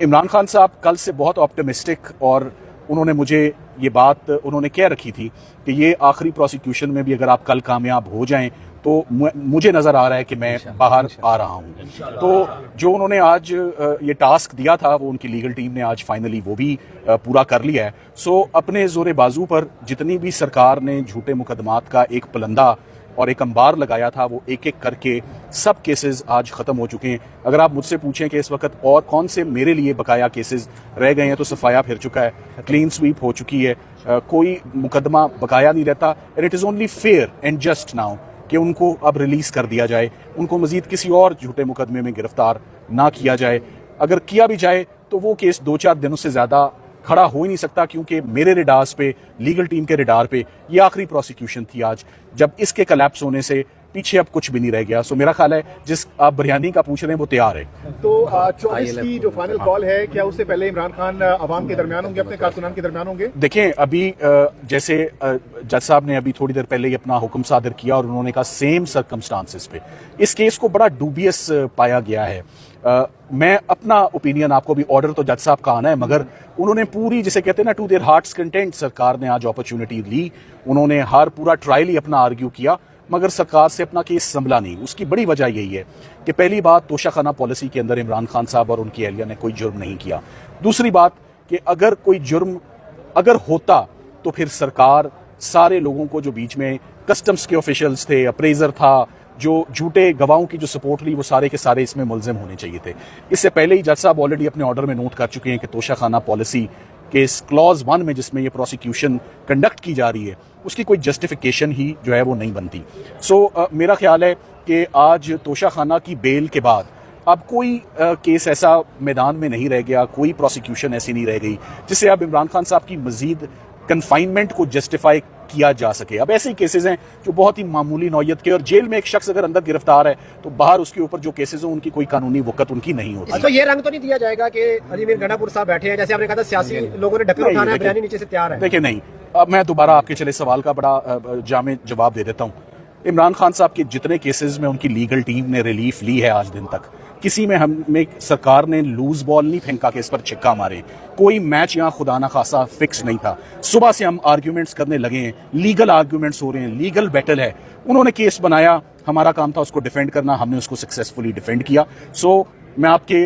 इमरान खान साहब कल से बहुत ऑप्टिमिस्टिक और उन्होंने मुझे ये बात उन्होंने कह रखी थी कि ये आखिरी प्रोसिक्यूशन में भी अगर आप कल कामयाब हो जाएं तो मुझे नज़र आ रहा है कि मैं बाहर आ रहा हूं। तो जो उन्होंने आज ये टास्क दिया था वो उनकी लीगल टीम ने आज फाइनली वो भी पूरा कर लिया है। सो अपने ज़ोरे बाजू पर जितनी भी सरकार ने झूठे मुकदमात का एक पलंदा और एक अंबार लगाया था वो एक एक करके सब केसेस आज ख़त्म हो चुके हैं। अगर आप मुझसे पूछें कि इस वक्त और कौन से मेरे लिए बकाया केसेस रह गए हैं तो सफाया फिर चुका है, क्लीन स्वीप हो चुकी है, कोई मुकदमा बकाया नहीं रहता। And it is only fair and just now कि उनको अब रिलीज़ कर दिया जाए, उनको मज़ीद किसी और झूठे मुकदमे में गिरफ्तार ना किया जाए। अगर किया भी जाए तो वो केस 2-4 दिनों से ज़्यादा खड़ा हो ही नहीं सकता, क्योंकि मेरे रिडार्स पे, लीगल टीम के रिडार पे ये आखिरी प्रोसिक्यूशन थी आज, जब इसके कलैप्स होने से पीछे अब कुछ भी नहीं रह गया। सो मेरा ख्याल है जिस आप बिरयानी का पूछ रहे हैं वो तैयार है। तो 24 की जो फाइनल कॉल है, क्या उससे पहले इमरान खान अवाम के दरमियान होंगे, अपने कारकुनान के दरमियान होंगे? देखें, अभी जैसे जज साहब ने अभी थोड़ी देर पहले ही अपना हुक्म सादर किया और उन्होंने कहा सेम सर्कमस्टांसेस पे इस केस को बड़ा डूबियस पाया गया है। मैं अपना ओपिनियन, आपको भी ऑर्डर तो जज साहब का आना है, मगर उन्होंने पूरी, जिसे कहते हैं ना, टू देयर हार्ट्स कंटेंट सरकार ने आज अपॉर्चुनिटी ली। उन्होंने हर पूरा ट्रायल ही अपना आर्ग्यू किया, मगर सरकार से अपना केस संभला नहीं। उसकी बड़ी वजह यही है कि पहली बात, तोशाखाना पॉलिसी के अंदर इमरान खान साहब और उनकी एहलिया ने कोई जुर्म नहीं किया। दूसरी बात कि अगर कोई जुर्म अगर होता तो फिर सरकार सारे लोगों को, जो बीच में कस्टम्स के ऑफिशियल्स थे, अप्रेजर था, जो झूठे गवाहों की जो सपोर्ट ली, वो सारे के सारे इसमें मुलजिम होने चाहिए थे। इससे पहले ही जज साहब ऑलरेडी अपने ऑर्डर में नोट कर चुके हैं कि तोशाखाना पॉलिसी के इस क्लॉज 1 में, जिसमें ये प्रोसिक्यूशन कंडक्ट की जा रही है, उसकी कोई जस्टिफिकेशन ही जो है वो नहीं बनती। सो मेरा ख्याल है कि आज तोशाखाना की बेल के बाद अब कोई केस ऐसा मैदान में नहीं रह गया, कोई प्रोसिक्यूशन ऐसी नहीं रह गई जिससे अब इमरान खान साहब की मजीद कन्फाइनमेंट को जस्टिफाई किया जा सके। अब ऐसे ही केसेस हैं जो बहुत ही मामूली नौयत के, और जेल में एक शख्स अगर अंदर गिरफ्तार है तो बाहर उसके ऊपर जो केसेस हैं उनकी कोई कानूनी वक़्त उनकी नहीं होती। तो ये रंग तो नहीं दिया जाएगा कि अलीमीर गनापुर साहब बैठे हैं, जैसे आपने कहा था सियासी लोगों ने ढक्कन उठाना है, बिरयानी नीचे से तैयार है? देखिए नहीं, अब मैं दोबारा आपके चले सवाल का बड़ा जामे जवाब दे देता हूँ। इमरान खान साहब के जितने केसेस में उनकी लीगल टीम ने रिलीफ ली है आज दिन तक, किसी में हमें सरकार ने लूज बॉल नहीं फेंका कि इस पर छिक्का मारे। कोई मैच यहाँ खुदा ना खासा फिक्स नहीं था। सुबह से हम आर्ग्यूमेंट्स करने लगे हैं, लीगल आर्ग्यूमेंट्स हो रहे हैं, लीगल बैटल है। उन्होंने केस बनाया, हमारा काम था उसको डिफेंड करना, हमने उसको सक्सेसफुली डिफेंड किया। सो मैं आपके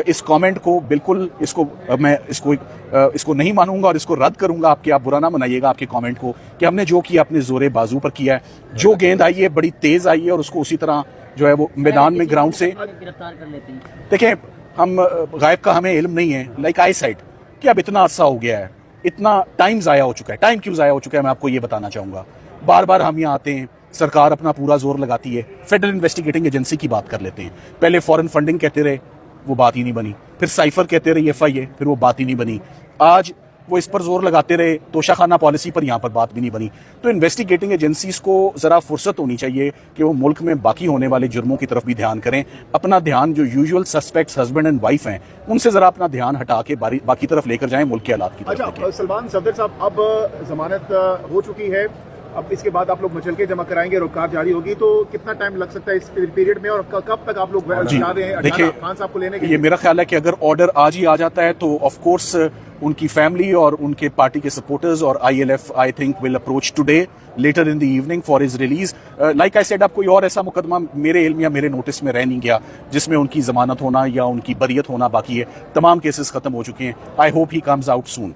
इस कमेंट को बिल्कुल इसको नहीं मानूंगा और इसको रद्द करूंगा। आप बुरा ना मनाइएगा आपके कमेंट को, कि हमने जो किया अपने जोरे बाजू पर किया है। जो गेंद आई है बड़ी तेज आई है और उसको उसी तरह जो है वो मैदान में ग्राउंड से गिरफ्तार कर लेते हैं। देखें, हम गायब का हमें इल्म नहीं है, लाइक आई साइड कि अब इतना अरसा हो गया है, इतना टाइम ज़ाया हो चुका है। टाइम क्यों ज़ाया हो चुका है मैं आपको ये बताना चाहूँगा। बार बार हम यहाँ आते हैं, सरकार अपना पूरा जोर लगाती है, फेडरल इन्वेस्टिगेटिंग एजेंसी की बात कर लेते हैं। पहले फॉरेन फंडिंग कहते रहे, वो बात ही नहीं बनी। फिर साइफर कहते रहे FIA, फिर वो बात ही नहीं बनी। आज वो इस पर जोर लगाते रहे, तोशाखाना पॉलिसी पर, यहाँ पर बात भी नहीं बनी। तो इन्वेस्टिगेटिंग एजेंसीज को ज़रा फुर्सत होनी चाहिए कि वो मुल्क में बाकी होने वाले जुर्मों की तरफ भी ध्यान करें। अपना ध्यान जो usual suspects husband and wife हैं उनसे ज़रा अपना ध्यान हटा के बाकी तरफ लेकर जाएं, मुल्क के हालात की तरफ। अच्छा सलमान सफदर साहब, अब जमानत हो चुकी है, अब इसके बाद आप लोग मचल के जमा कराएंगे, रोकार जारी होगी, तो कितना टाइम लग सकता है इस पीरियड में, और कब तक आप लोग जा रहे हैं देखिए खान साहब को लेने के? ये मेरा ख्याल है कि अगर ऑर्डर आज ही आ जाता है तो ऑफ कोर्स उनकी फैमिली और उनके पार्टी के सपोर्टर्स और ILF I think will approach today later in the evening for his release. Like I said, अब कोई और ऐसा मुकदमा मेरे इल्म या मेरे नोटिस में रह नहीं गया जिसमें उनकी जमानत होना या उनकी बरियत होना बाकी है। तमाम केसेस खत्म हो चुके हैं। I hope he comes out soon.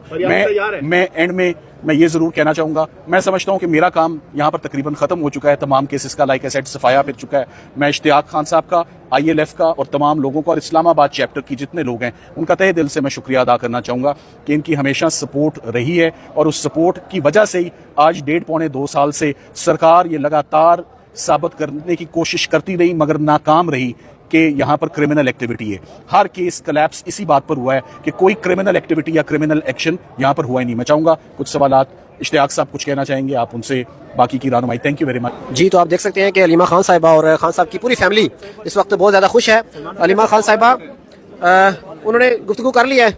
मैं एंड में मैं ये जरूर कहना चाहूंगा, मैं समझता हूं कि मेरा काम यहाँ पर तकरीबन खत्म हो चुका है, तमाम केसेस का लाइक आई सेड सफाया फिर चुका है। मैं इश्तियाक खान साहब का, ILF का और तमाम लोगों का और इस्लामाबाद चैप्टर की जितने लोग हैं उनका तहे दिल से मैं शुक्रिया अदा करना चाहूँगा कि इनकी हमेशा सपोर्ट रही है, और उस सपोर्ट की वजह से ही आज 1.5-2 साल से सरकार ये लगातार साबित करने की कोशिश करती रही मगर नाकाम रही कि यहाँ पर क्रिमिनल एक्टिविटी है। हर केस कलैप्स इसी बात पर हुआ है कि कोई क्रिमिनल एक्टिविटी या क्रिमिनल एक्शन यहाँ पर हुआ ही नहीं। मैं चाहूँगा कुछ सवालात, इश्तियाक साहब कुछ कहना चाहेंगे, आप उनसे बाकी की रहनुमाई। Thank you very much. जी, तो आप देख सकते हैं कि अलीमा खान साहिबा और खान साहब की पूरी फैमिली इस वक्त बहुत ज़्यादा खुश है। अलीमा खान साहिबा उन्होंने गुफ्तगू कर लिया है,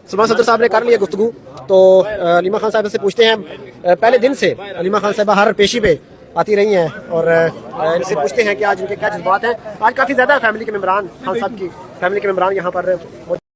सलमान सफदर साहब ने कर लिया गुफ्तगू। तो अलीमा खान साहिबा से पूछते हैं, पहले दिन से अलीमा खान साहिबा हर पेशी पे آتی رہی ہیں اور ان سے پوچھتے ہیں کہ آج ان کے کیا جذبات ہیں. آج کافی زیادہ فیملی کے ممبران خان صاحب کی فیملی کے ممبران یہاں پر